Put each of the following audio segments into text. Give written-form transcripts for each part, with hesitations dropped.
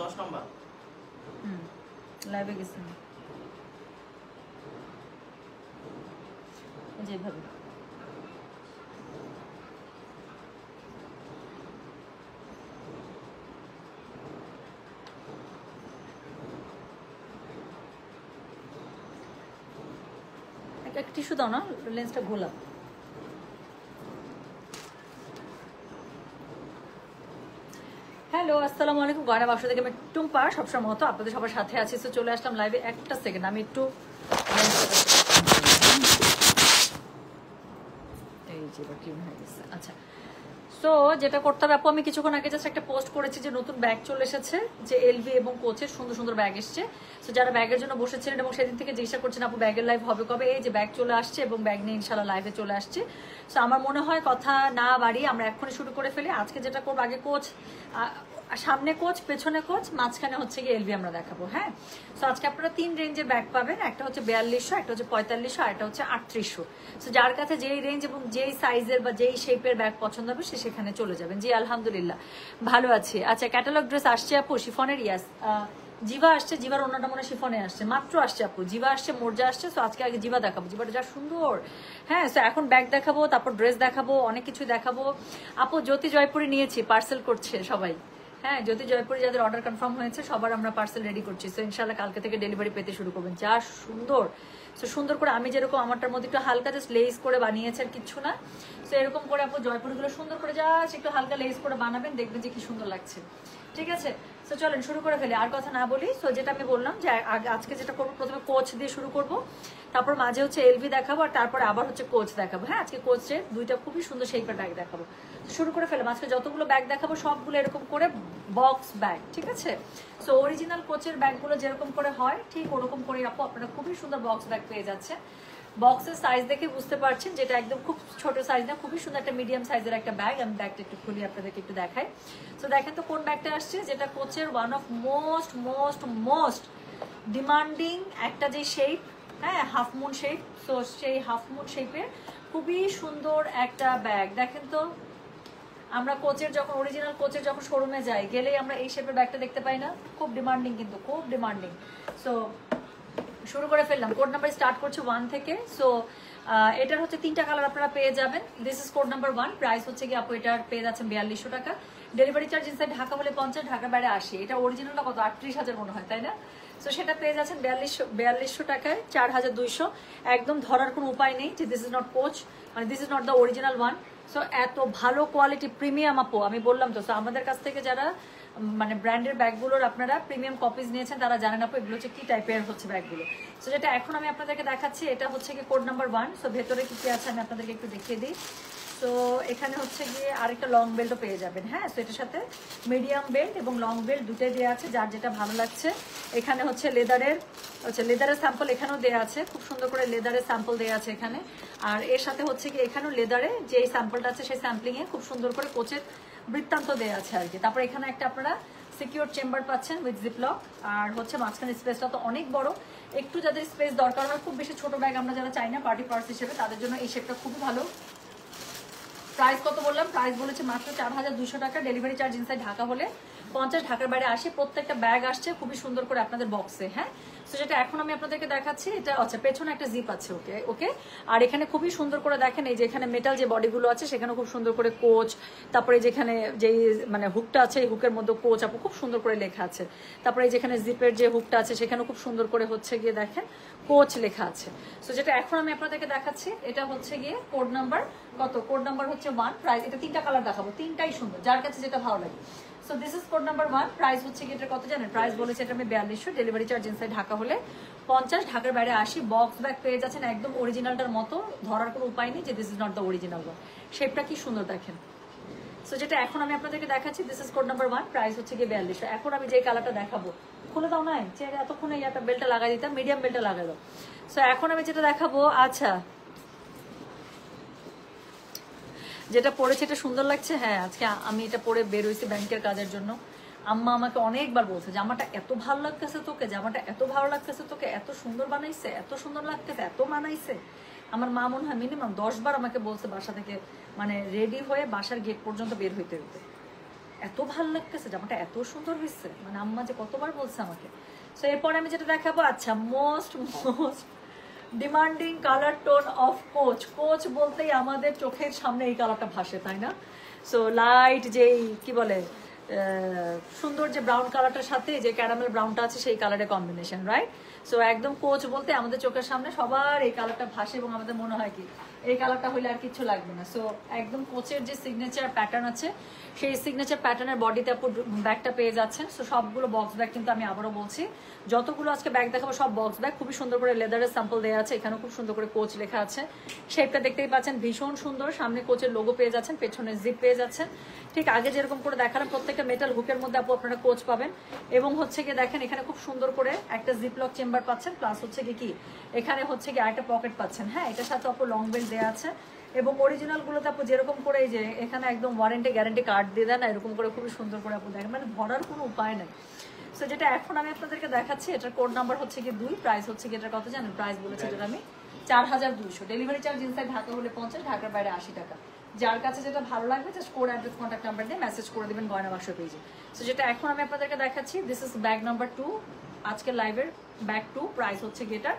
10 নম্বর লাইভে গেছেন যেভাবে এক টিস্যু দাও না, লেন্সটা ঘোলা। হ্যালো, আসসালামু আলাইকুম। গয়না বাক্স থেকে আমি টুম্পা, সবসময় মতো আপনাদের সবার সাথে আছি। তো চলে আসলাম লাইভে। একটা সেকেন্ড, আমি একটু এই যে ক্লিন হয়ে গেছে। আচ্ছা, সো যেটা করতে হবে আপু, আমি কিছুক্ষণ আগে জাস্ট একটা পোস্ট করেছি যে নতুন ব্যাগ চলে এসেছে, যে এলভি এবং কোচের সুন্দর সুন্দর ব্যাগ এসছে। সো যারা ব্যাগের জন্য বসেছিলেন এবং সেদিন থেকে জিজ্ঞাসা করছেন আপু ব্যাগের লাইভ হবে কবে, এই যে ব্যাগ চলে আসছে এবং ব্যাগ নিয়ে ইনশাল্লাহ লাইভে চলে আসছে। সো আমার মনে হয় কথা না বাড়িয়ে আমরা এখনই শুরু করে ফেলি। আজকে যেটা করবো, আগে কোচ, সামনে কোচ, পেছনে কোচ, মাঝখানে হচ্ছে গিয়ে এলভি আমরা দেখাবো। হ্যাঁ, সো আজকে আপনারা 3 রেঞ্জের ব্যাগ পাবেন। একটা হচ্ছে 4200, একটা হচ্ছে 4500, আর একটা হচ্ছে 3800। সো যার কাছে যেই রেঞ্জ এবং যেই সাইজের বা যেই শেপের ব্যাগ পছন্দ হবে সে সেখানে চলে যাবেন। জি আলহামদুলিল্লাহ ভালো আছি। আচ্ছা, ক্যাটালগ ড্রেস আসছে আপু শিফনের? ইয়াস, জিভা আসছে। জিভার অন্যটা মনে শিফনে আসছে, মাত্র আসছে আপু। জিভা আসছে, মোর্জা আসছে। সো আজকে আগে জিভা দেখাবো, জিভাটা যা সুন্দর। হ্যাঁ, সো এখন ব্যাগ দেখাবো, তারপর ড্রেস দেখাবো, অনেক কিছু দেখাবো। আপু জ্যোতি জয়পুরি নিয়েছি, পার্সেল করছে সবাই। হ্যাঁ, জ্যোতি জয়পুরে যাদের অর্ডার কনফার্ম হয়েছে সবার আমরা পার্সেল রেডি করছি। সো ইনশাল্লাহ কালকে থেকে ডেলিভারি পেতে শুরু করবেন। যা সুন্দর, সো সুন্দর করে আমি যেরকম আমারটার মধ্যে একটু হালকা জাস্ট লেস করে বানিয়েছে আর কিচ্ছু না। সো এরকম করে আপু জয়পুরগুলো সুন্দর করে জাস্ট একটু হালকা লেস করে বানাবেন, দেখবেন যে কি সুন্দর লাগছে। ঠিক আছে, সো চলেন শুরু করে ফেলি, আর কথা না বলি। সো যেটা আমি বললাম যে আজকে যেটা করবো, প্রথমে কোচ দিয়ে শুরু করব, তারপর মাঝে হচ্ছে এলভি দেখাবো, আর তারপরে আবার হচ্ছে কোচ দেখাবো। হ্যাঁ, আজকে কোচের দুইটা খুবই সুন্দর শেপের ব্যাগ দেখাবো। শুরু করে ফেলাম। আজকে যতগুলো ব্যাগ দেখাবো সবগুলো এরকম করে বক্স ব্যাগ। ঠিক আছে, সো অরিজিনাল কোচের ব্যাগগুলো যেরকম করে হয় ঠিক ওরকম করে আপু আপনারা খুবই সুন্দর বক্স ব্যাগ পেয়ে যাচ্ছে। বক্সের সাইজ দেখে বুঝতে পারছেন যেটা একদম খুব ছোট সাইজ না, খুবই সুন্দর একটা মিডিয়াম সাইজের একটা ব্যাগ। আমি ব্যাগটা একটু খুলি আপনাদেরকে একটু দেখাই। সো দেখেন তো কোন ব্যাগটা আসছে, যেটা কোচের one of most most most demanding একটা যে শেপ, হ্যাঁ হাফ মুন শেপ। সো সেই হাফ মুন শেপের খুবই সুন্দর একটা ব্যাগ। দেখেন তো, আমরা কোচের যখন অরিজিনাল কোচের যখন শোরুমে যাই, গেলেই আমরা এই শেপের ব্যাগটা দেখতে পাই না? খুব ডিমান্ডিং, কিন্তু খুব ডিমান্ডিং। সো শুরু করে ফেললাম। কোড নাম্বার স্টার্ট করছে 1 থেকে। সো এটার হচ্ছে 3টা কালার আপনারা পেয়ে যাবেন। This is code number 1। Price হচ্ছে কি আপু এটার পেয়ে যাচ্ছেন 4200 টাকা। ডেলিভারি চার্জ ইনসাইড ঢাকা হলে 50, ঢাকার বাইরে 80। এটা অরিজিনালটা কত, 38,000 মনে হয়, তাই না? সো সেটা পেয়ে যাচ্ছেন 4200 টাকায়, 4200। একদম ধরার কোনো উপায় নেই যে দিস ইজ নট কোচ, মানে this is not the original one. So এত ভালো কোয়ালিটি, প্রিমিয়াম আপু, আমি বললাম তো। সো আমাদের কাছ থেকে যারা মানে ব্র্যান্ডের ব্যাগগুলোর আপনারা প্রিমিয়াম কপিজ নিয়েছেন তারা জানেন আপু এগুলো হচ্ছে কি টাইপের হচ্ছে ব্যাগগুলো। সো যেটা এখন আমি আপনাদেরকে দেখাচ্ছি এটা হচ্ছে কি কোড নাম্বার 1। সো ভেতরে কি কি আছে আমি আপনাদেরকে একটু দেখিয়ে দিই। সো এখানে হচ্ছে গিয়ে আরেকটা লং বেল্টও পেয়ে যাবেন। হ্যাঁ, সো এটার সাথে মিডিয়াম বেল্ট এবং লং বেল্ট দুটোই দেওয়া আছে, যার যেটা ভালো লাগছে। এখানে হচ্ছে লেদারের স্যাম্পল এখানেও দেওয়া আছে, খুব সুন্দর করে লেদারের স্যাম্পল দেওয়া আছে এখানে। আর এর সাথে হচ্ছে কি এখানেও লেদারে যে স্যাম্পলটা আছে সেই স্যাম্পলিংয়ে খুব সুন্দর করে কোচের বৃত্তান্ত দেওয়া আছে আর কি। তারপর এখানে একটা আপনারা সিকিউর চেম্বার পাচ্ছেন উইথ জিপলক। আর হচ্ছে মাঝখানে স্পেসটা তো অনেক বড়, একটু যাদের স্পেস দরকার হয়, খুব বেশি ছোট ব্যাগ আমরা যারা চাই না পার্টি পার্স হিসেবে, তাদের জন্য এই শেপটা খুবই ভালো। প্রাইস কত বললাম? প্রাইস বলেছে মাত্র 4200 টাকা। ডেলিভারি চার্জ ইনসাইড ঢাকা হলে 50, ঢাকার বাইরে 80। প্রত্যেকটা ব্যাগ আসছে খুবই সুন্দর করে আপনাদের বক্সে। হ্যাঁ, সো যেটা এখন আমি আপনাদেরকে দেখাচ্ছি এটা আচ্ছা পেছনে একটা জিপ আছে। ওকে ওকে, আর এখানে খুবই সুন্দর করে দেখেন এই যে এখানে মেটাল যে বডিগুলো আছে সেখানে খুব সুন্দর করে কোচ, তারপরে যেখানে যেই মানে হুকটা আছে এই হুকের মধ্যে কোচ আপু খুব সুন্দর করে লেখা আছে। তারপরে যেখানে জিপের যে হুকটা আছে সেখানে খুব সুন্দর করে হচ্ছে গিয়ে দেখেন কোচ লেখা আছে। সো যেটা এখন আমি আপনাদেরকে দেখাচ্ছি এটা হচ্ছে গিয়ে কোড নাম্বার কত, কোড নাম্বার হচ্ছে 1। প্রাইস এটা 3টা কালার দেখাবো, 3টাই সুন্দর, যার কাছে যেটা ভালো লাগে। So this is code number 1। Price হচ্ছে কি এটা কত জানেন? প্রাইস বলেছে এটা আমি 4200। ডেলিভারি চার্জ ইনসাইড ঢাকা হলে 50, ঢাকার বাইরে 80। বক্স ব্যাগ পেয়ে যাচ্ছেন একদম অরিজিনালটার মতো, ধরার কোনো উপায় নেই যে this is not the original one. শেপটা কি সুন্দর দেখেন। সো যেটা এখন আমি আপনাদেরকে দেখাচ্ছি this is code number 1। Price হচ্ছে কি 4200। এখন আমি যে কালারটা দেখাবো, খুলে দাও না চেয়ারে, এতক্ষণে একটা বেল্টটা লাগাই দিতাম, মিডিয়াম বেল্টটা লাগাই দাও। সো এখন আমি যেটা দেখাবো, আচ্ছা যেটা পরেছে এটা সুন্দর লাগছে। হ্যাঁ, আজকে আমি এটা পরে বের হয়েছি ব্যাংকের কাজের জন্য। আম্মা আমাকে অনেকবার বলছে জামাটা এত ভালো লাগতেছে তোকে, জামাটা এত ভালো লাগতেছে তোকে, এত সুন্দর বানাইছে, এত সুন্দর লাগতেছে, এত মানাইছে। আমার মা মনে হয় মিনিমাম 10 বার আমাকে বলছে বাসা থেকে, মানে রেডি হয়ে বাসার গেট পর্যন্ত বের হইতে হইতে। এত ভালো লাগতেছে, জামাটা এত সুন্দর হয়েছে, মানে আম্মা যে কতবার বলছে আমাকে। সো এরপরে আমি যেটা দেখাবো, আচ্ছা most demanding colour tone of coach. Coach বলতেই আমাদের চোখের সামনে এই কালারটা ভাসে, তাই না? সো লাইট যেই কি বলে সুন্দর যে ব্রাউন কালারটার সাথে যে ক্যারামেল ব্রাউনটা আছে সেই কালারের কম্বিনেশন, রাইট? সো একদম কোচ বলতে আমাদের চোখের সামনে সবার এই কালারটা ভাসে এবং আমাদের মনে হয় কি এই কালারটা হইলে আর কিছু লাগবে না। সো একদম কোচের যে সিগনেচার প্যাটার্ন আছে সেই সিগনেচার প্যাটার্নের বডিতে আপু ব্যাগটা পেয়ে যাচ্ছেন। সো সবগুলো বক্স ব্যাগ, কিন্তু আমি আবারও বলছি যতগুলো আজকে ব্যাগ দেখাবো সব বক্স ব্যাগ, খুবই সুন্দর করে লেদারের স্যাম্পল দেওয়া আছে, এখানেও খুব সুন্দর করে কোচ লেখা আছে। শেপটা দেখতেই পাচ্ছেন ভীষণ সুন্দর, সামনে কোচের লোগো পেয়ে যাচ্ছেন, পেছনে জিপ পেয়ে যাচ্ছেন। ঠিক আগে যেরকম করে দেখালাম প্রত্যেকটা মেটাল হুকের মধ্যে আপু আপনারা কোচ পাবেন, এবং হচ্ছে গিয়ে দেখেন এখানে খুব সুন্দর করে একটা জিপলক চেম্বার পাচ্ছেন, প্লাস হচ্ছে গিয়ে কি এখানে হচ্ছে গিয়ে আরেকটা পকেট পাচ্ছেন। হ্যাঁ, এটার সাথে আপু লং বেল্ট দেওয়া আছে, এবং অরিজিনাল গুলোতে আপু যেরকম করে এই যে এখানে একদম ওয়ারেন্টি গ্যারান্টি কার্ড দিয়ে দেন, এরকম করে খুবই সুন্দর করে আপু দেখেন, মানে ধরার কোনো উপায় নেই। সো যেটা এখন আমি আপনাদেরকে দেখাচ্ছি এটার কোড নাম্বার হচ্ছে গিয়ে 2, প্রাইস হচ্ছে গিয়ে এটার কত জানেন? প্রাইস বলেছে যেটা আমি 4200, ডেলিভারি চার্জ ইনসাইড ঢাকা হলে 50, ঢাকার বাইরে 80 টাকা। যার কাছে যেটা ভালো লাগবে just code address contact number দিয়ে মেসেজ করে দিবেন গয়না বাক্স পেজে। সো যেটা এখন আমি আপনাদেরকে দেখাচ্ছি, দিস ইজ ব্যাগ নাম্বার 2, আজকের লাইভের ব্যাগ 2, প্রাইস হচ্ছে গিয়ে এটা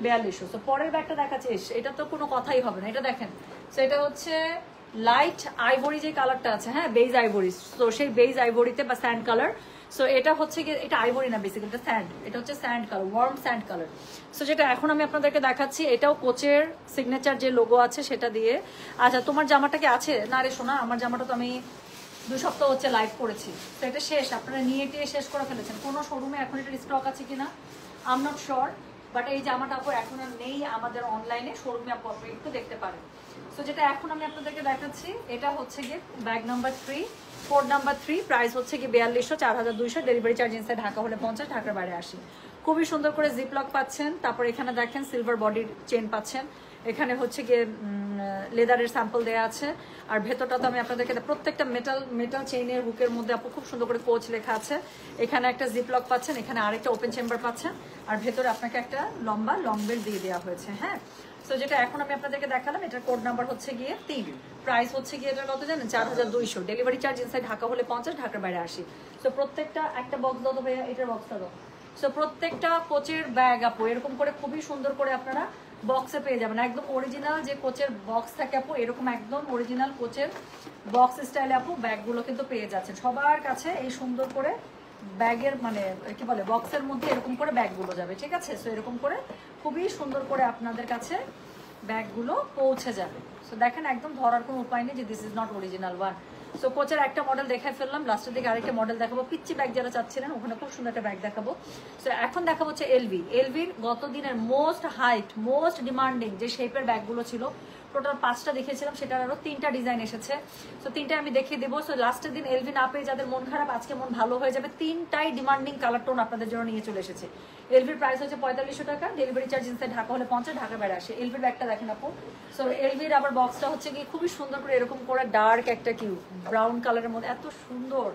4200। সো পরের ব্যাগটা দেখাচ্ছি, এটা তো কোনো কথাই হবে না, এটা দেখেন। সো এটা হচ্ছে লাইট আইভরি যে কালারটা আছে, হ্যাঁ বেজ আইভরি। তো সেই বেজ আইভরিতে বা স্যান্ড কালার, সো এটা হচ্ছে গিয়ে এটা আইভরি না বেসিক্যালি, এটা স্যান্ড, এটা হচ্ছে sand colour, warm sand colour. So যেটা এখন আমি আপনাদেরকে দেখাচ্ছি এটাও কোচের সিগনেচার যে লোগো আছে সেটা দিয়ে। আচ্ছা তোমার জামাটা কি আছে? না রে শোনা, আমার জামাটা তো আমি 2 সপ্তাহ হচ্ছে লাইভ করেছি, তো এটা শেষ, আপনারা নিয়ে টিয়ে শেষ করে ফেলেছেন। কোনো শোরুমে এখন এটা স্টক আছে কিনা I am not sure, but এই জামাটা আপু এখন আর নেই আমাদের অনলাইনে, শোরুমে আপু একটু দেখতে পারেন। সো যেটা এখন আমি আপনাদেরকে দেখাচ্ছি এটা হচ্ছে গিয়ে bag number 3, code number 3, price হচ্ছে গিয়ে 4200, 4200, ডেলিভারি চার্জ ইনসাইড ঢাকা হলে 50, ঢাকার বাইরে 80। খুবই সুন্দর করে জিপ লক পাচ্ছেন, তারপর এখানে দেখেন সিলভার বডির চেন পাচ্ছেন, এখানে হচ্ছে গিয়ে লেদারের স্যাম্পল দেওয়া আছে, আর ভেতরটা তো আমি আপনাদেরকে প্রত্যেকটা মেটাল চেইনের হুকের মধ্যে আপু খুব সুন্দর করে কোচ লেখা আছে। এখানে একটা জিপ লক পাচ্ছেন, এখানে আরেকটা ওপেন চেম্বার পাচ্ছেন, আর ভেতরে আপনাকে একটা লম্বা লং বেল্ট দিয়ে দেওয়া হয়েছে। হ্যাঁ, সো যেটা এখন আমি আপনাদেরকে দেখালাম এটার কোড নাম্বার হচ্ছে গিয়ে 3, প্রাইস হচ্ছে গিয়ে এটার কত জানেন? 4200, ডেলিভারি চার্জ ইনসাইড ঢাকা হলে 50, ঢাকার বাইরে 80। সো প্রত্যেকটা একটা বক্স দাও তো ভাইয়া, এটার বক্সটা দাও। সো প্রত্যেকটা কোচের ব্যাগ আপু এরকম করে খুবই সুন্দর করে আপনারা বক্সে পেয়ে যাবেন, একদম অরিজিনাল যে কোচের বক্স থাকে আপু এরকম একদম অরিজিনাল কোচের বক্স স্টাইলে আপু ব্যাগগুলো কিন্তু পেয়ে যাচ্ছেন সবার কাছে। এই সুন্দর করে ব্যাগের মানে কি বলে বক্সের মধ্যে এরকম করে ব্যাগগুলো যাবে, ঠিক আছে? সো এরকম করে খুবই সুন্দর করে আপনাদের কাছে ব্যাগগুলো পৌঁছে যাবে। সো দেখেন একদম ধরার কোনো উপায় নেই যে this is not original one. So কোচের একটা মডেল দেখাই ফেললাম, লাস্টের দিকে আরেকটা মডেল দেখাবো, পিচ্চি ব্যাগ যারা চাচ্ছিলেন ওখানে খুব সুন্দর একটা ব্যাগ দেখাবো। সো এখন দেখাবো হচ্ছে এলভির গত দিনের মোস্ট হাইট মোস্ট ডিমান্ডিং যে শেপের ব্যাগগুলো ছিল, টোটাল 5টা দেখিয়েছিলাম, সেটার আরো 3টা ডিজাইন এসেছে। সো 3টা আমি দেখিয়ে দেবো। সো লাস্টের দিন এলভি না পেয়ে যাদের মন খারাপ, আজকে মন ভালো হয়ে যাবে, 3টাই ডিমান্ডিং কালার টোন আপনাদের জন্য নিয়ে চলে এসেছে। এলভির প্রাইস হচ্ছে 4500 টাকা, ডেলিভারি চার্জ ইনসাইড ঢাকা হলে 50, ঢাকা বাইরে 80। এলভির ব্যাগটা দেখেন আপু। সো এলভির আবার বক্সটা হচ্ছে কি খুবই সুন্দর করে এরকম করে ডার্ক একটা কিউ ব্রাউন কালারের মধ্যে, এত সুন্দর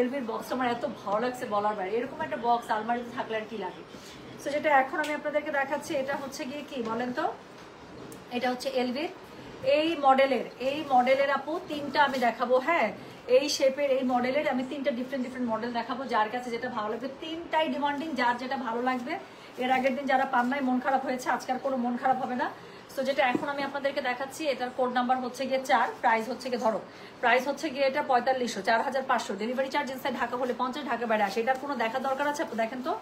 এলভির বক্সটা আমার এত ভালো লাগছে বলার বাইরে। এরকম একটা বক্স আলমারিতে থাকলে আর কি লাগে। সো যেটা এখন আমি আপনাদেরকে দেখাচ্ছি এটা হচ্ছে গিয়ে কি বলেন তো, এটা হচ্ছে এলভির এই মডেলের আপু 3টা আমি দেখাবো। হ্যাঁ, এই শেপের এই মডেলের আমি 3টা ডিফারেন্ট মডেল দেখাবো, যার কাছে যেটা ভালো লাগবে। 3টাই ডিমান্ডিং, যার যেটা ভালো লাগবে। এর আগের দিন যারা পান নাই মন খারাপ হয়েছে, আজকাল কোনো মন খারাপ হবে না। সো যেটা এখন আমি আপনাদেরকে দেখাচ্ছি এটার কোড নাম্বার হচ্ছে গিয়ে 4, প্রাইস হচ্ছে গিয়ে ধরো প্রাইস হচ্ছে গিয়ে এটা 4500, 4500, ডেলিভারি চার্জ ইনসাইড ঢাকা হলে 50, ঢাকা বাইরে 80। এটার কোনো দেখা দরকার আছে? দেখেন তো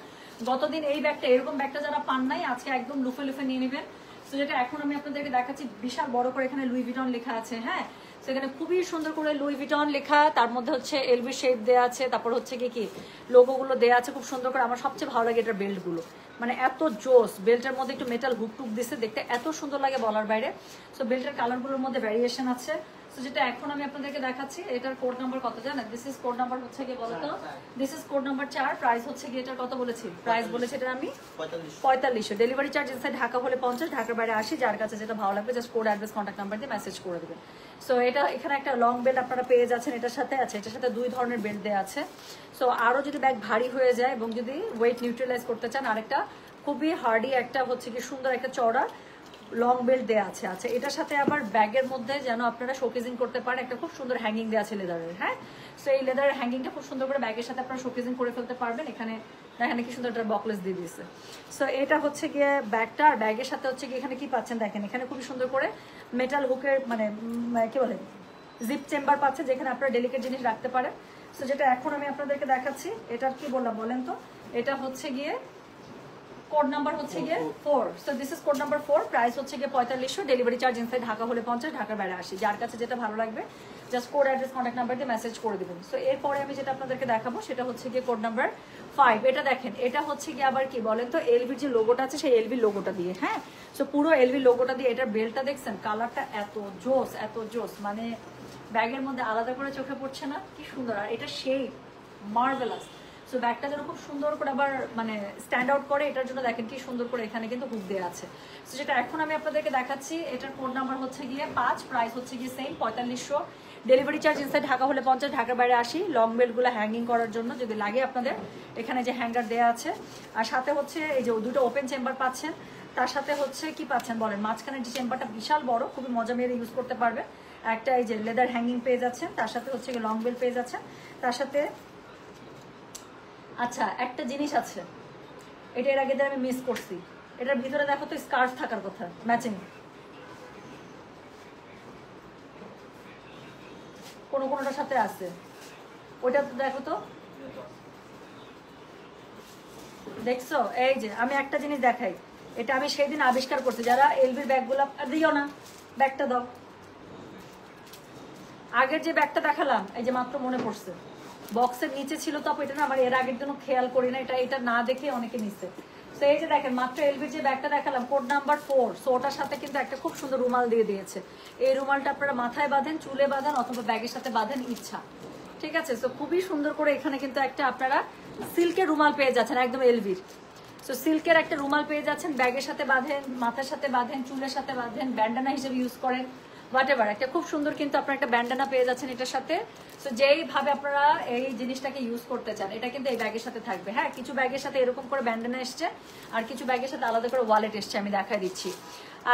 গতদিন এই ব্যাগটা এরকম ব্যাগটা যারা পান নাই আজকে একদম লুফে নিয়ে নেবেন। সো যেটা এখন আমি আপনাদেরকে দেখাচ্ছি বিশাল বড় করে এখানে লুই ভিটন লেখা আছে। হ্যাঁ, সেখানে খুবই সুন্দর করে লুই ভিটন লেখা, তার মধ্যে হচ্ছে এলভি শেপ দেওয়া আছে, তারপর হচ্ছে কি লোগোগুলো দেওয়া আছে খুব সুন্দর করে। আমার সবচেয়ে ভালো লাগে এটার বেল্টগুলো, মানে এত জোস, বেল্টের মধ্যে একটু মেটাল হুক টুক দিচ্ছে, দেখতে এত সুন্দর লাগে বলার বাইরে। সো বেল্টের কালারগুলোর মধ্যে ভ্যারিয়েশন আছে। সো যেটা এখন আমি আপনাদেরকে দেখাচ্ছি এটার কোড নাম্বার কত জানেন? দিস ইজ কোড নাম্বার হচ্ছে কি বলতো, this is code number 4, price হচ্ছে কি এটার কত বলেছি? প্রাইস বলেছি এটা আমি 4500, ডেলিভারি চার্জ ইনসাইড ঢাকা হলে 50, ঢাকার বাইরে 80। যার কাছে যেটা ভালো লাগবে just code address contact number দিয়ে মেসেজ করে দেবেন। সো এটা এখানে একটা লং বেল্ট আপনারা পেয়ে যাচ্ছেন, এটার সাথে আছে, এটার সাথে 2 ধরনের বেল্ট দেওয়া আছে। সো আরো যদি ব্যাগ ভারী হয়ে যায় এবং যদি ওয়েট নিউট্রালাইজ করতে চান, আরেকটা খুবই হার্ডি একটা হচ্ছে কি সুন্দর একটা চওড়া লং বেল্ট দেওয়া আছে। আচ্ছা, এটার সাথে আবার ব্যাগের মধ্যে যেন আপনারা শোকেজিং করতে পারেন, একটা খুব সুন্দর হ্যাঙ্গিং দেওয়া আছে লেদারের। হ্যাঁ, সো এই লেদারের হ্যাঙ্গিংটা খুব সুন্দর করে ব্যাগের সাথে আপনারা শোকেজিং করে ফেলতে পারবেন। এখানে দেখেন কি সুন্দর একটা বকলেস দিয়ে দিয়েছে। সো এটা হচ্ছে গিয়ে ব্যাগটা, আর ব্যাগের সাথে হচ্ছে গিয়ে এখানে কি পাচ্ছেন দেখেন, এখানে খুবই সুন্দর করে মেটাল হুকের মানে কি বলে জিপ চেম্বার পাচ্ছে, যেখানে আপনারা ডেলিকেট জিনিস রাখতে পারেন। সো যেটা এখন আমি আপনাদেরকে দেখাচ্ছি, এটার কি বললাম বলেন তো, এটা হচ্ছে গিয়ে কোড নাম্বার হচ্ছে গিয়ে 4। So this is code number 4, price হচ্ছে গিয়ে 4500, ডেলিভারি চার্জ ইনসাইড ঢাকা হলে 50, ঢাকার বাইরে 80। যার কাছে যেটা ভালো লাগবে just code address contact number দিয়ে মেসেজ করে দেবেন। সো এরপরে আমি যেটা আপনাদেরকে দেখাবো সেটা হচ্ছে গিয়ে কোড নাম্বার 5। এটা দেখেন, এটা হচ্ছে গিয়ে আবার কি বলেন তো, এলভির যে লোগোটা আছে সেই এলভির লোগোটা দিয়ে। হ্যাঁ, সো পুরো এলভির লোগোটা দিয়ে। এটার বেল্টটা দেখছেন, কালারটা এত জোস, এত জোস, মানে ব্যাগের মধ্যে আলাদা করে চোখে পড়ছে না, কি সুন্দর। আর এটা শেপ মার্ভেলাস। সো ব্যাগটা যেন খুব সুন্দর করে আবার মানে স্ট্যান্ড আউট করে, এটার জন্য দেখেন কি সুন্দর করে এখানে কিন্তু হুক দেওয়া আছে। সো যেটা এখন আমি আপনাদেরকে দেখাচ্ছি, এটার কোড নাম্বার হচ্ছে গিয়ে 5, প্রাইস হচ্ছে গিয়ে same 4500, delivery charge inside Dhaka হলে 50, ঢাকার বাইরে 80। লং বেল্টগুলো হ্যাঙ্গিং করার জন্য যদি লাগে আপনাদের, এখানে যে হ্যাঙ্গার দেওয়া আছে, আর সাথে হচ্ছে এই যে দুটো ওপেন চেম্বার পাচ্ছেন। তার সাথে হচ্ছে কি পাচ্ছেন বলেন, মাঝখানের যে চেম্বারটা বিশাল বড়, খুবই মজা মেরে ইউজ করতে পারবে। একটা এই যে লেদার হ্যাঙ্গিং পেয়ে যাচ্ছেন, তার সাথে হচ্ছে লং বেল্ট পেয়ে যাচ্ছেন, তার সাথে আচ্ছা একটা জিনিস আছে, এটা এর আগে আমি মিস করছি, এটার ভিতরে দেখো তো স্কার্ফ থাকার কথা ম্যাচিং, কোনোটার সাথে আছে, ওইটা তো দেখো তো, দেখছো? এই যে আমি একটা জিনিস দেখাই, এটা আমি সেই দিন আবিষ্কার করছি, যারা এলভির ব্যাগগুলো দিও না, ব্যাগটা দাও, আগের যে ব্যাগটা দেখালাম এই যে মাত্র মনে পড়ছে, বক্সের নিচে ছিল তো, এটা না আমার এর আগের জন্য খেয়াল করি না, এটা না দেখে অনেকে নিচ্ছে। তো এই যে দেখেন মাত্র এলভির যে ব্যাগটা দেখালাম কোড নাম্বার 4, সো ওটার সাথে কিন্তু একটা খুব সুন্দর রুমাল দিয়ে দিয়েছে। এই রুমালটা আপনারা মাথায় বাঁধেন, চুলে বাঁধেন, অথবা ব্যাগের সাথে বাঁধেন ইচ্ছা, ঠিক আছে? সো খুবই সুন্দর করে এখানে কিন্তু একটা আপনারা সিল্কের রুমাল পেয়ে যাচ্ছেন, একদম এলভির। সো সিল্কের একটা রুমাল পেয়ে যাচ্ছেন, ব্যাগের সাথে বাঁধেন, মাথার সাথে বাঁধেন, চুলের সাথে বাঁধেন, ব্যান্ডানা হিসেবে ইউজ করেন, হোয়াটএভার, একটা খুব সুন্দর কিন্তু আপনারা একটা ব্যান্ডানা পেয়ে যাচ্ছেন এটার সাথে। সো যেইভাবে আপনারা এই জিনিসটাকে ইউজ করতে চান, এটা কিন্তু এই ব্যাগের সাথে থাকবে। হ্যাঁ, কিছু ব্যাগের সাথে এরকম করে ব্যান্ডানা এসছে, আর কিছু ব্যাগের সাথে আলাদা করে ওয়ালেট এসছে, আমি দেখাই দিচ্ছি।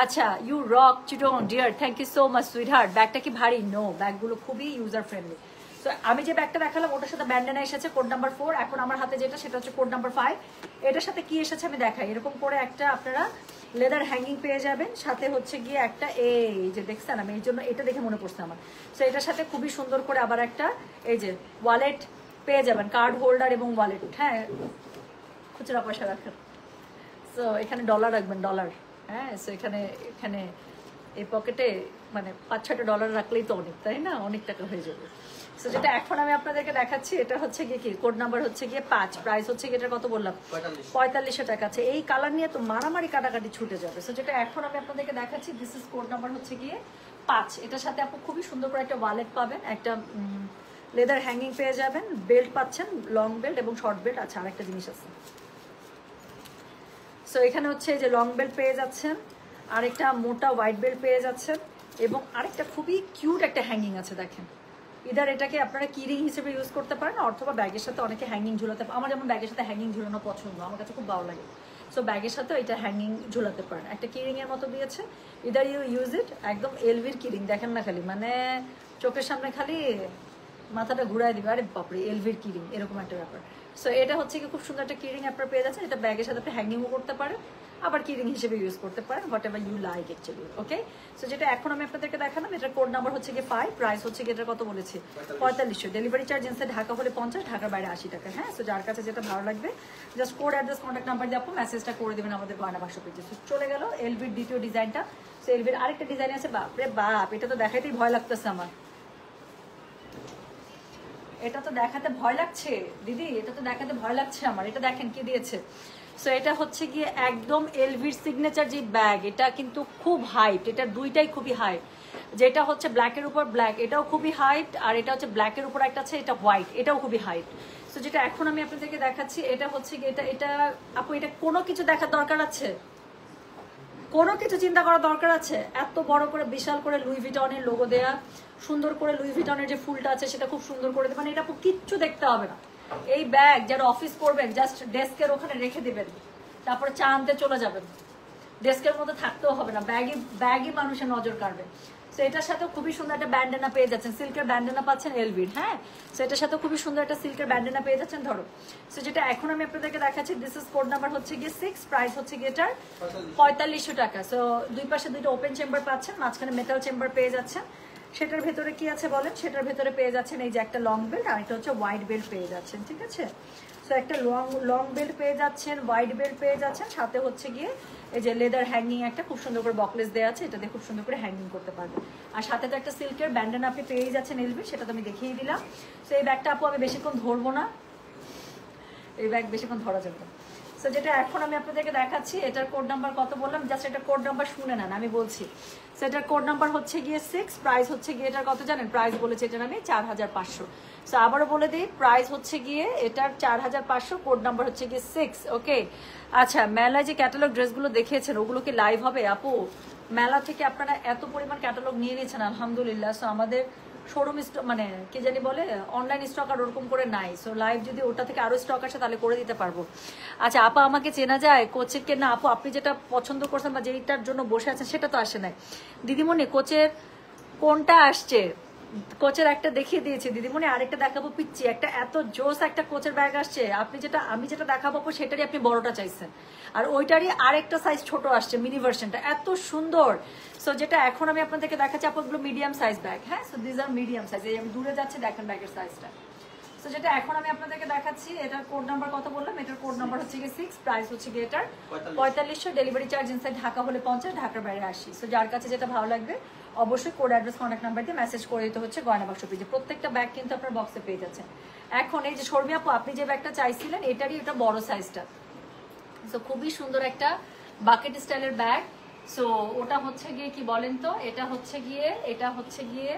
আচ্ছা, ইউ রক চিডন dear, thank you so much sweetheart. ব্যাগটা কি ভারী? নো, ব্যাগগুলো খুবই ইউজার ফ্রেন্ডলি। তো আমি যে ব্যাগটা দেখালাম ওটার সাথে ব্যান্ডানা এসেছে কোড নাম্বার 4, এখন আমার হাতে যেটা সেটা হচ্ছে কোড নাম্বার 5। এটার সাথে কি এসেছে আমি দেখাই, এরকম করে একটা আপনারা লেদার হ্যাঙ্গিং পেয়ে যাবেন, সাথে হচ্ছে গিয়ে একটা এই যে দেখছেন, আমি এই জন্য এটা দেখে মনে পড়ছে আমার। সো এটার সাথে খুবই সুন্দর করে আবার একটা এই যে ওয়ালেট পেয়ে যাবেন, কার্ড হোল্ডার এবং ওয়ালেট। হ্যাঁ, খুচরা পয়সা রাখেন, সো এখানে ডলার রাখবেন, ডলার। হ্যাঁ, সো এখানে এই পকেটে মানে 5-6টা ডলার রাখলেই তো অনেক, তাই না? অনেক টাকা হয়ে যাবে। সো যেটা এখন আমি আপনাদেরকে দেখাচ্ছি এটা হচ্ছে গিয়ে কি কোড নাম্বার হচ্ছে গিয়ে 5, প্রাইস হচ্ছে গিয়ে এটা কত বললাম 4500 টাকা আছে। এই কালার নিয়ে তো মারামারি কাটাকাটি ছুটে যাবে। সো যেটা এখন আমি আপনাদেরকে দেখাচ্ছি, দিস ইজ কোড নাম্বার হচ্ছে গিয়ে 5। এটার সাথে আপনি খুবই সুন্দর করে একটা ওয়ালেট পাবেন, একটা লেদার হ্যাঙ্গিং পেয়ে যাবেন, বেল্ট পাচ্ছেন, লং বেল্ট এবং শর্ট বেল্ট। আচ্ছা, আরেকটা জিনিস আছে, সো এখানে হচ্ছে যে লং বেল্ট পেয়ে যাচ্ছেন, আরেকটা মোটা হোয়াইট বেল্ট পেয়ে যাচ্ছেন, এবং আরেকটা খুবই কিউট একটা হ্যাঙ্গিং আছে দেখেন। ইদার এটাকে আপনারা কিরিং হিসেবে ইউজ করতে পারেন, অথবা ব্যাগের সাথে অনেকে হ্যাঙ্গিং ঝুলাতে, আমার যেমন ব্যাগের সাথে হ্যাঙ্গিং ঝুলানো পছন্দ, আমার কাছে খুব ভালো লাগে। সো ব্যাগের সাথে এটা হ্যাঙ্গিং ঝুলাতে পারেন, একটা কিরিং এর মতো দিয়েছে। ইদার ইউ ইউজ ইট, একদম এলভির কিরিং দেখেন না, খালি মানে চোখের সামনে খালি মাথাটা ঘুরাই দিবে, আরে বাপরে এলভির কিরিং, এরকম একটা ব্যাপার। সো এটা হচ্ছে কি খুব সুন্দর একটা কিরিং আপনারা পেয়ে যাচ্ছেন, এটা ব্যাগের সাথে আপনি হ্যাঙ্গিংও করতে পারেন, আবার কিরিং হিসেবে ইউজ করতে পারেন, whatever you like actually. Okay, so যেটা এখন আমি আপনাদেরকে দেখালাম, এটার কোড নাম্বার হচ্ছে গিয়ে 5, প্রাইস হচ্ছে গিয়ে এটা কত বলেছি 4500, ডেলিভারি চার্জ ইনসাইড ঢাকা হলে 50, ঢাকার বাইরে 80 টাকা। হ্যাঁ, সো যার কাছে যেটা ভালো লাগবে just code address contact number দিয়ে আপনি মেসেজটা করে দেবেন আমাদের গয়না বাক্স পেজে। সো চলে গেল এলভির দ্বিতীয় ডিজাইনটা। সো এলভির আরেকটা ডিজাইন আছে, বাপরে বাপ, এটা তো দেখাইতেই ভয় লাগতেছে আমার, এটা তো দেখাতে ভয় লাগছে দিদি, এটা তো দেখাতে ভয় লাগছে আমার। এটা দেখেন কি দিয়েছে। সো এটা হচ্ছে গিয়ে একদম এলভির সিগনেচার যে ব্যাগ, এটা কিন্তু খুব হাইট, এটা দুইটাই খুবই হাইট। যেটা হচ্ছে ব্ল্যাকের উপর ব্ল্যাক, এটাও খুবই হাইট, আর এটা হচ্ছে ব্ল্যাকের উপর একটা আছে এটা হোয়াইট, এটাও খুবই হাইট। সো যেটা এখন আমি আপনাদেরকে দেখাচ্ছি এটা হচ্ছে গিয়ে এটা আপু, এটা কোনো কিছু দেখার দরকার আছে? কোনো কিছু চিন্তা করার দরকার আছে? এত বড় করে বিশাল করে লুই ভিটনের লোগো দেয়া, সুন্দর করে লুই ভিটনের যে ফুলটা আছে সেটা খুব সুন্দর করে দেবেন, এটা কিচ্ছু দেখতে হবে না। এই ব্যাগ যারা অফিস করবেন জাস্ট ডেস্কের ওখানে রেখে দেবেন, তারপরে চা আনতে চলে যাবেন, ডেস্কের মধ্যে থাকতেও হবে না, ব্যাগই মানুষের নজর কাড়বে। তো এটার সাথে খুবই সুন্দর একটা ব্যান্ডেনা পেয়ে যাচ্ছেন, সিল্কের ব্যান্ডেনা পাচ্ছেন এলভির। হ্যাঁ, তো এটার সাথে খুবই সুন্দর একটা সিল্কের ব্যান্ডেনা পেয়ে যাচ্ছেন। ধরো, তো যেটা এখন আমি আপনাদেরকে দেখাচ্ছি, দিস ইজ কোড নাম্বার হচ্ছে গিয়ে 6, প্রাইস হচ্ছে গিয়ে এটার 4500 টাকা। সো দুই পাশে দুইটা ওপেন চেম্বার পাচ্ছেন, মাঝখানে মেটাল চেম্বার পেয়ে যাচ্ছেন। সেটার ভেতরে কি আছে বলেন, সেটার ভেতরে পেয়ে যাচ্ছেন এই যে একটা লং বেল্ট, আর এটা হচ্ছে হোয়াইট বেল্ট পেয়ে যাচ্ছেন। ঠিক আছে, সো একটা লং বেল্ট পেয়ে যাচ্ছেন, হোয়াইট বেল্ট পেয়ে যাচ্ছেন, সাথে হচ্ছে গিয়ে এই যে লেদার হ্যাঙ্গিং একটা খুব সুন্দর করে বকলেস দেওয়া আছে, এটা দিয়ে খুব সুন্দর করে হ্যাঙ্গিং করতে পারবেন। আর সাথে তো একটা সিল্কের ব্যান্ডেনা আপনি পেয়ে যাচ্ছেন এলবি, সেটা তো আমি দেখিয়ে দিলাম। সো এই ব্যাগটা আপু আমি বেশিক্ষণ ধরবো না, এই ব্যাগ বেশিক্ষণ ধরা যাবে না। সো যেটা এখন আমি আপনাদেরকে দেখাচ্ছি, এটার কোড নাম্বার কত বললাম, জাস্ট এটা কোড নাম্বার শুনে নেন, আমি বলছি। সো এটার কোড নাম্বার হচ্ছে গিয়ে 6, প্রাইস হচ্ছে গিয়ে এটার কত জানেন, প্রাইস বলেছে এটার আমি 4500। সো আবারও বলে দিই, প্রাইস হচ্ছে গিয়ে এটার 4500, কোড নাম্বার হচ্ছে গিয়ে 6। ওকে, আচ্ছা, মেলায় যে ক্যাটালগ ড্রেসগুলো দেখিয়েছেন ওগুলো কি লাইভ হবে আপু? মেলা থেকে আপনারা এত পরিমাণ ক্যাটালগ নিয়ে নিয়েছেন আলহামদুলিল্লাহ। সো আমাদের শোরুম স্টক মানে কি জানি বলে অনলাইন স্টক আর ওরকম করে নাই। সো লাইভ যদি ওটা থেকে আরো স্টক আসে তাহলে করে দিতে পারবো। আচ্ছা আপা, আমাকে চেনা যায় কোচেরকে? না আপু, আপনি যেটা পছন্দ করছেন বা যেইটার জন্য বসে আছেন সেটা তো আসে নাই দিদিমণি। কোচের কোনটা আসছে? কোচের একটা দেখিয়ে দিয়েছি দিদিমণি, আরেকটা দেখাবো পিচ্ছি একটা, এত জোস একটা কোচের ব্যাগ আসছে। আপনি যেটা আমি যেটা দেখাবো সেটারই আপনি বড়টা চাইছেন, আর ওইটারই আরেকটা সাইজ ছোট আসছে, মিনি ভার্সনটা এত সুন্দর। সো যেটা এখন আমি আপনাদেরকে দেখাচ্ছি আপনাগুলো মিডিয়াম সাইজ ব্যাগ। হ্যাঁ, so this are medium size, এই আমি দূরে যাচ্ছি দেখেন ব্যাগের সাইজটা। সো যেটা এখন আমি আপনাদেরকে দেখাচ্ছি, এটার কোড নাম্বার কত বললাম, এটার কোড নাম্বার হচ্ছে গিয়ে 6, প্রাইস হচ্ছে গিয়ে এটার 4500, ডেলিভারি চার্জ ইনসাইড ঢাকা হলে 50, ঢাকার বাইরে 80। সো যার কাছে যেটা ভালো লাগবে অবশ্যই কোড অ্যাড্রেস কন্ট্যাক্ট নাম্বার দিয়ে মেসেজ করে দিতে হচ্ছে গয়না বাক্স পেজে। প্রত্যেকটা ব্যাগ কিন্তু আপনার বক্সে পেয়ে যাচ্ছেন। এখন এই যে শর্মি আপু, আপনি যে ব্যাগটা চাইছিলেন এটারই এটা বড় সাইজটা। সো খুবই সুন্দর একটা বাকেট স্টাইলের ব্যাগ। সো ওটা হচ্ছে গিয়ে কি বলেন তো, এটা হচ্ছে গিয়ে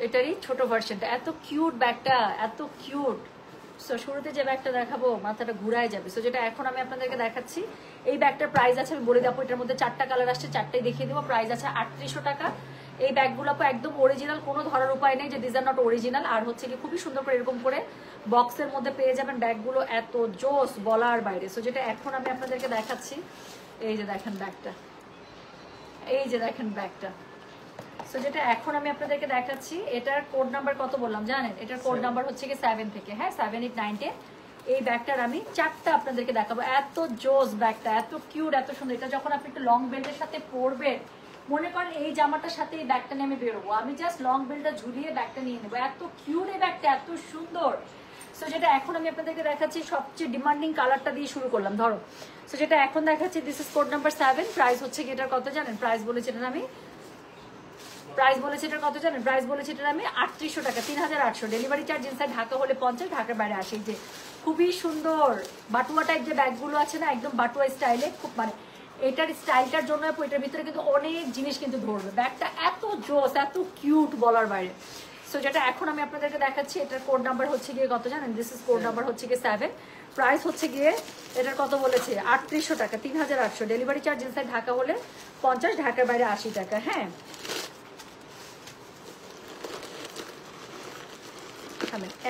এটারই ছোট ভার্সনটা। এত কিউট ব্যাগটা, এত কিউট। সো শুরুতে যে ব্যাগটা দেখাবো মাথাটা ঘুরায় যাবে। সো যেটা এখন আমি আপনাদেরকে দেখাচ্ছি, এই ব্যাগটার প্রাইস আছে আমি বলে দেবো, এটার মধ্যে 4টা কালার আসছে, 4টাই দেখিয়ে দেবো। প্রাইস আছে 3800 টাকা। এই ব্যাগগুলো একদম অরিজিনাল, কোনো ধরার উপায় নেই যে দিস আর নট অরিজিনাল। আর হচ্ছে কি খুবই সুন্দর করে এরকম করে বক্সের মধ্যে পেয়ে যাবেন ব্যাগগুলো, এত জোস বলার বাইরে। সো যেটা এখন আমি আপনাদেরকে দেখাচ্ছি, এই যে দেখেন ব্যাগটা, এই যে দেখেন ব্যাগটা। সো যেটা এখন আমি আপনাদেরকে দেখাচ্ছি, এটার কোড নাম্বার কত বললাম জানেন, এটার কোড নাম্বার হচ্ছে কি 7 থেকে। হ্যাঁ, 7, 8, 9, 10। এই ব্যাগটার আমি 4টা আপনাদেরকে দেখাবো। এত জোস ব্যাগটা, এত কিউট, এত সুন্দর। এটা যখন আপনি একটু লং বেল্টের সাথে পরবেন, মনে করেন এই জামাটার সাথে এই ব্যাগটা নিয়ে আমি বেরোবো, আমি জাস্ট লং বেল্টটা ঝুলিয়ে ব্যাগটা নিয়ে নেবো। এত কিউট এই ব্যাগটা, এত সুন্দর। সো যেটা এখন আমি আপনাদেরকে দেখাচ্ছি, সবচেয়ে ডিমান্ডিং কালারটা দিয়ে শুরু করলাম। ধরো, সো যেটা এখন দেখাচ্ছি, this is code number 7, price হচ্ছে কি এটার কত জানেন, প্রাইস বলেছি এটার আমি 3800 টাকা, 3800, ডেলিভারি চার্জ ইনসাইড ঢাকা হলে 50, ঢাকার বাইরে 80। যে খুবই সুন্দর বাটুয়া টাইপ যে ব্যাগগুলো আছে না, একদম বাটুয়া স্টাইলে, খুব মানে এটার স্টাইলটার জন্য এটার ভিতরে কিন্তু অনেক জিনিস কিন্তু ধরবে। ব্যাগটা এত জোস, এত কিউট বলার বাইরে। সো যেটা এখন আমি আপনাদেরকে দেখাচ্ছি, এটার কোড নাম্বার হচ্ছে গিয়ে কত জানেন, দিস ইজ কোড নাম্বার হচ্ছে গিয়ে 7, প্রাইস হচ্ছে গিয়ে এটার কত বলেছে 3800 টাকা, 3800, ডেলিভারি চার্জ ইনসাইড ঢাকা হলে 50, ঢাকার বাইরে 80 টাকা। হ্যাঁ,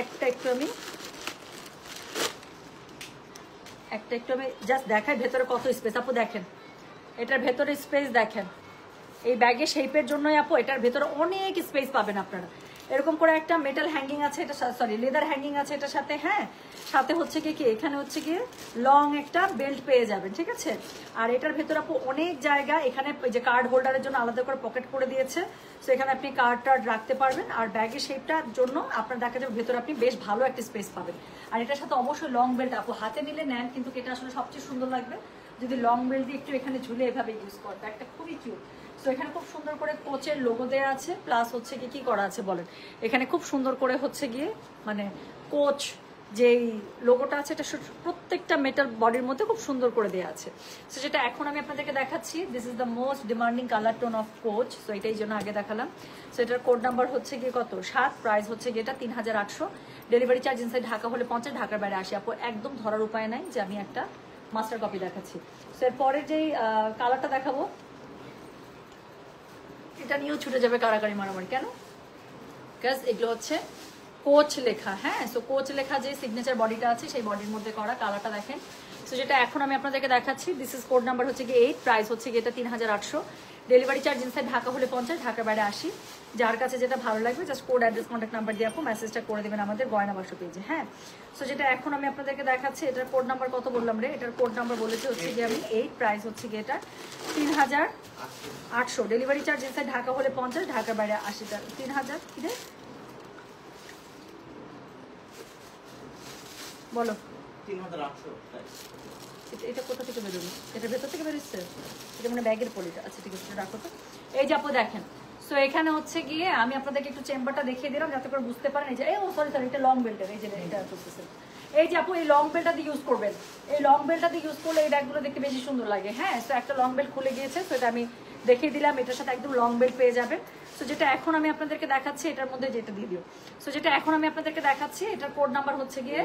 একটা একটু আমি জাস্ট দেখাই ভেতরে কত স্পেস। আপু দেখেন এটার ভেতরে স্পেস দেখেন, এই ব্যাগের শেপের জন্যই আপু এটার ভেতরে অনেক স্পেস পাবেন আপনারা। এরকম করে একটা মেটাল হ্যাঙ্গিং আছে, এটা সরি লেদার হ্যাঙ্গিং আছে এটার সাথে। হ্যাঁ, সাথে হচ্ছে কি এখানে হচ্ছে গিয়ে লং একটা বেল্ট পেয়ে যাবেন। ঠিক আছে, আর এটার ভেতরে আপু অনেক জায়গা, এখানে যে কার্ড হোল্ডারের জন্য আলাদা করে পকেট করে দিয়েছে। সো এখানে আপনি কার্ড টার্ড রাখতে পারবেন, আর ব্যাগের শেপটার জন্য আপনার দেখা যাবে ভেতরে আপনি বেশ ভালো একটা স্পেস পাবেন। আর এটার সাথে অবশ্যই লং বেল্ট আপু হাতে নিলে নেন, কিন্তু এটা আসলে সবচেয়ে সুন্দর লাগবে যদি লং বেল্ট দিয়ে একটু এখানে ঝুলে এভাবে ইউজ করেন। ব্যাগটা খুবই কিউট। সো এখানে খুব সুন্দর করে কোচের লোগো দেওয়া আছে, প্লাস হচ্ছে গিয়ে কি করা আছে বলেন, এখানে খুব সুন্দর করে হচ্ছে গিয়ে মানে কোচ যেই লোগোটা আছে এটা প্রত্যেকটা মেটাল বডির মধ্যে খুব সুন্দর করে দেওয়া আছে। সো যেটা এখন আমি আপনাদেরকে দেখাচ্ছি, this is the most demanding colour tone of coach. So এটাই জন্য আগে দেখালাম। সো এটার কোড নাম্বার হচ্ছে গিয়ে কত 7, প্রাইস হচ্ছে গিয়ে এটা 3800, ডেলিভারি চার্জ ইনসাইড ঢাকা হলে 50, ঢাকার বাইরে 80। আপু একদম ধরার উপায় নাই যে আমি একটা মাস্টার কপি দেখাচ্ছি। সো এর পরের যেই কালারটা দেখাবো, এটা নিয়েও ছুটে যাবে কারাকারি মারামারি। কেন? বিকজ এগুলো হচ্ছে কোচ লেখা। হ্যাঁ, সো কোচ লেখা যে সিগনেচার বডিটা আছে সেই বডির মধ্যে করা। কালারটা দেখেন সো যেটা এখন আমি আপনাদেরকে দেখাচ্ছি, দিস ইজ কোড নাম্বার হচ্ছে গিয়ে 8, প্রাইস হচ্ছে গিয়ে এটা 3800, ডেলিভারি চার্জ ইনসাইড ঢাকা হলে 50, ঢাকার বাইরে 80। যার কাছে যেটা ভালো লাগবে just code address contact number দিয়ে আপু মেসেজটা করে দেবেন আমাদের গয়না বাক্স পেজে। হ্যাঁ, সো যেটা এখন আমি আপনাদেরকে দেখাচ্ছি, এটার কোড নাম্বার কত বললাম রে, এটার কোড নাম্বার বলেছে হচ্ছে গিয়ে আমি 8, প্রাইস হচ্ছে গিয়ে এটা 3800, ডেলিভারি চার্জ ইনসাইড ঢাকা হলে 50, ঢাকার বাইরে 80। 3000 কি রে বলো, 3800। এটা কোথা থেকে বেরোলো, এটা ভেতর থেকে বেরোচ্ছে, এটা মানে ব্যাগের পলিটা। আচ্ছা ঠিক আছে, রাখো তো। এই যে আপু দেখেন, সো এখানে হচ্ছে গিয়ে আমি আপনাদেরকে একটু চেম্বারটা দেখিয়ে দিলাম যাতে করে বুঝতে পারেন। এই যে সরি এটা লং বেল্টের, এই যে এটা করতেছে, এই যে আপু এই লং বেল্টটা দিয়ে ইউজ করবেন, এই লং বেল্টটা দিয়ে ইউজ করলে এই ব্যাগগুলো দেখতে বেশি সুন্দর লাগে। হ্যাঁ, সো একটা লং বেল্ট খুলে গিয়েছে, তো এটা আমি দেখিয়ে দিলাম, এটার সাথে একদম লং বেল্ট পেয়ে যাবেন। সো যেটা এখন আমি আপনাদেরকে দেখাচ্ছি, এটার মধ্যে যেটা দিয়ে দিও। সো যেটা এখন আমি আপনাদেরকে দেখাচ্ছি, এটার কোড নাম্বার হচ্ছে গিয়ে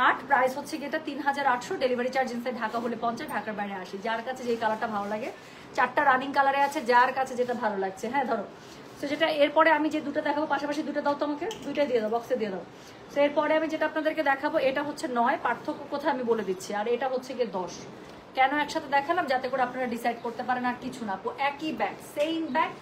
8, প্রাইস হচ্ছে গিয়ে এটা 3800, ডেলিভারি চার্জ ইনসাইড ঢাকা হলে 50, ঢাকার বাইরে 80। যার কাছে যেই কালারটা ভালো লাগে, 4টা রানিং কালারে আছে, যার কাছে যেটা ভালো লাগছে। হ্যাঁ ধরো, তো যেটা এরপরে আমি যে দুটো দেখাবো, পাশাপাশি দুটো দাও তো আমাকে, দুইটাই দিয়ে দাও, বক্সে দিয়ে দাও। তো এরপরে আমি যেটা আপনাদেরকে দেখাবো, এটা হচ্ছে 9, পার্থক্য কোথায় আমি বলে দিচ্ছি, আর এটা হচ্ছে গিয়ে 10। কেন একসাথে দেখালাম, যাতে করে আপনারা ডিসাইড করতে পারেন, আর কিছু না। একই ব্যাগ, সেম ব্যাগ,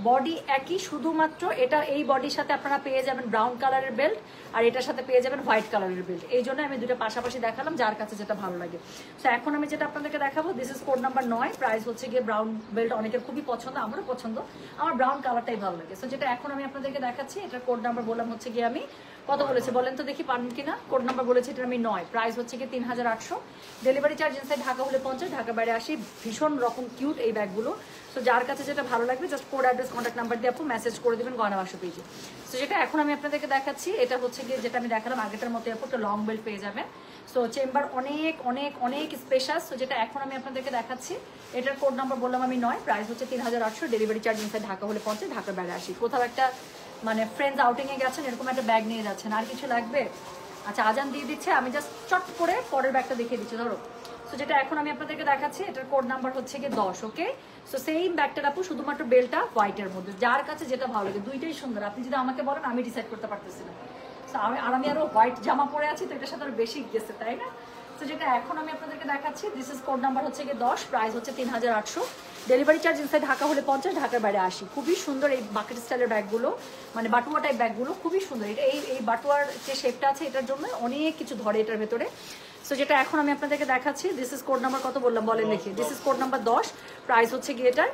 বডি একই, শুধুমাত্র এটা এই বডির সাথে আপনারা পেয়ে যাবেন ব্রাউন কালারের বেল্ট, আর এটার সাথে পেয়ে যাবেন হোয়াইট কালারের বেল্ট। এই জন্য আমি দুটো পাশাপাশি দেখালাম, যার কাছে যেটা ভালো লাগে। তো এখন আমি যেটা আপনাদেরকে দেখাবো, this is code number 9, price হচ্ছে গিয়ে ব্রাউন বেল্ট অনেকের খুবই পছন্দ, আমারও পছন্দ, আমার ব্রাউন কালারটাই ভালো লাগে। তো যেটা এখন আমি আপনাদেরকে দেখাচ্ছি, এটার কোড নাম্বার বললাম হচ্ছে গিয়ে আমি কত বলেছি বলেন তো দেখি, পারেন কিনা। কোড নাম্বার বলেছি এটা আমি 9, প্রাইস হচ্ছে গিয়ে 3800, ডেলিভারি চার্জ ইনসাইড ঢাকা হলে 50, ঢাকার বাইরে 80। ভীষণ রকম কিউট এই ব্যাগগুলো। তো যার কাছে যেটা ভালো লাগবে just code address contact number দিয়ে আপু মেসেজ করে দেবেন গয়না বাক্স পেজে। তো যেটা এখন আমি আপনাদেরকে দেখাচ্ছি, এটা হচ্ছে গিয়ে যেটা আমি দেখালাম আগেটার মতো আপু, একটা লং বেল্ট পেয়ে যাবেন। সো চেম্বার অনেক অনেক অনেক স্পেশাল। সো যেটা এখন আমি আপনাদেরকে দেখাচ্ছি, এটার কোড নাম্বার বললাম আমি 9, প্রাইস হচ্ছে 3800, ডেলিভারি চার্জ ইনসাইড ঢাকা হলে 50, ঢাকার বাইরে 80। কোথাও একটা মানে ফ্রেন্ডস আউটিংয়ে গেছেন, এরকম একটা ব্যাগ নিয়ে যাচ্ছেন, আর কিছু লাগবে? আচ্ছা আজান দিয়ে দিচ্ছে, আমি জাস্ট চট করে পরের ব্যাগটা দেখিয়ে দিচ্ছি ধরো। সো যেটা এখন আমি আপনাদেরকে দেখাচ্ছি, এটার কোড নাম্বার হচ্ছে গিয়ে 10, ওকে। সো সেম ব্যাগটার আপু, শুধুমাত্র বেলটা হোয়াইটের মধ্যে, যার কাছে যেটা ভালো লাগে, দুইটাই সুন্দর। আপনি যদি আমাকে বলেন, আমি ডিসাইড করতে পারতেছি না। সো আমি আরো হোয়াইট জামা পরে আছি, তো এটার সাথে আরো বেশি গেছে, তাই না? তো যেটা এখন আমি আপনাদেরকে দেখাচ্ছি, দিস ইজ কোড নাম্বার হচ্ছে গিয়ে 10, প্রাইস হচ্ছে 3800, ডেলিভারি চার্জ ইনসাইড ঢাকা হলে 50, ঢাকার বাইরে 80। খুবই সুন্দর এই বাকেট স্টাইলের ব্যাগগুলো, মানে বাটুয়া টাইপ ব্যাগগুলো খুবই সুন্দর। এটা এই বাটুয়ার যে শেপটা আছে, এটার জন্য অনেক কিছু ধরে এটার ভেতরে। সো যেটা এখন আমি আপনাদেরকে দেখাচ্ছি, দিস ইজ কোড নাম্বার কত বললাম বলেন দেখি, this is code number 10, price হচ্ছে গিয়ে এটার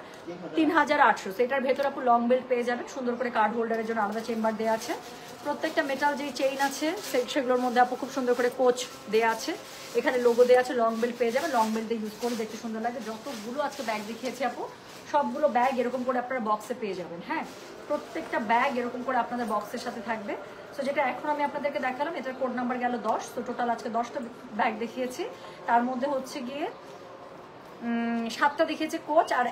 3800। সো এটার ভেতরে আপু লং বেল্ট পেয়ে যাবেন, সুন্দর করে কার্ড হোল্ডারের জন্য আলাদা চেম্বার দেওয়া আছে। প্রত্যেকটা মেটাল যে চেইন আছে সেগুলোর মধ্যে আপু খুব সুন্দর করে কোচ দেওয়া আছে, এখানে লোগো দেওয়া আছে, লং বেল্ট পেয়ে যাবেন। লং বেল্ট দিয়ে ইউজ করে দেখতে সুন্দর লাগে। যতগুলো আজকে ব্যাগ দেখিয়েছি আপু, সবগুলো ব্যাগ এরকম করে আপনারা বক্সে পেয়ে যাবেন। হ্যাঁ, প্রত্যেকটা ব্যাগ এরকম করে আপনাদের বক্সের সাথে থাকবে। সো যেটা এখন আমি আপনাদেরকে দেখালাম, এটার কোড নাম্বার গেল 10। তো টোটাল আজকে 10টা ব্যাগ দেখিয়েছি, তার মধ্যে হচ্ছে গিয়ে 7টা দেখিয়েছে কোচ, আর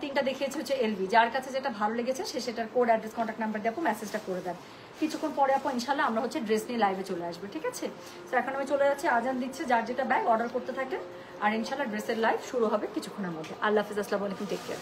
3টা দেখিয়েছে হচ্ছে এলভি। যার কাছে যেটা ভালো লেগেছে সে সেটার কোড অ্যাড্রেস কন্ট্যাক্ট নাম্বার দিয়ে আপু মেসেজটা করে দেন। কিছুক্ষণ পরে আপু ইনশাল্লাহ আমরা হচ্ছে ড্রেস নিয়ে লাইভে চলে আসবে, ঠিক আছে? তো এখন আমি চলে যাচ্ছি, আজান দিচ্ছে, যার যেটা ব্যাগ অর্ডার করতে থাকেন, আর ইনশাল্লাহ ড্রেসের লাইভ শুরু হবে কিছুক্ষণের মধ্যে। আল্লাহ হাফিজ, আসসালামু আলাইকুম, টেক কেয়ার।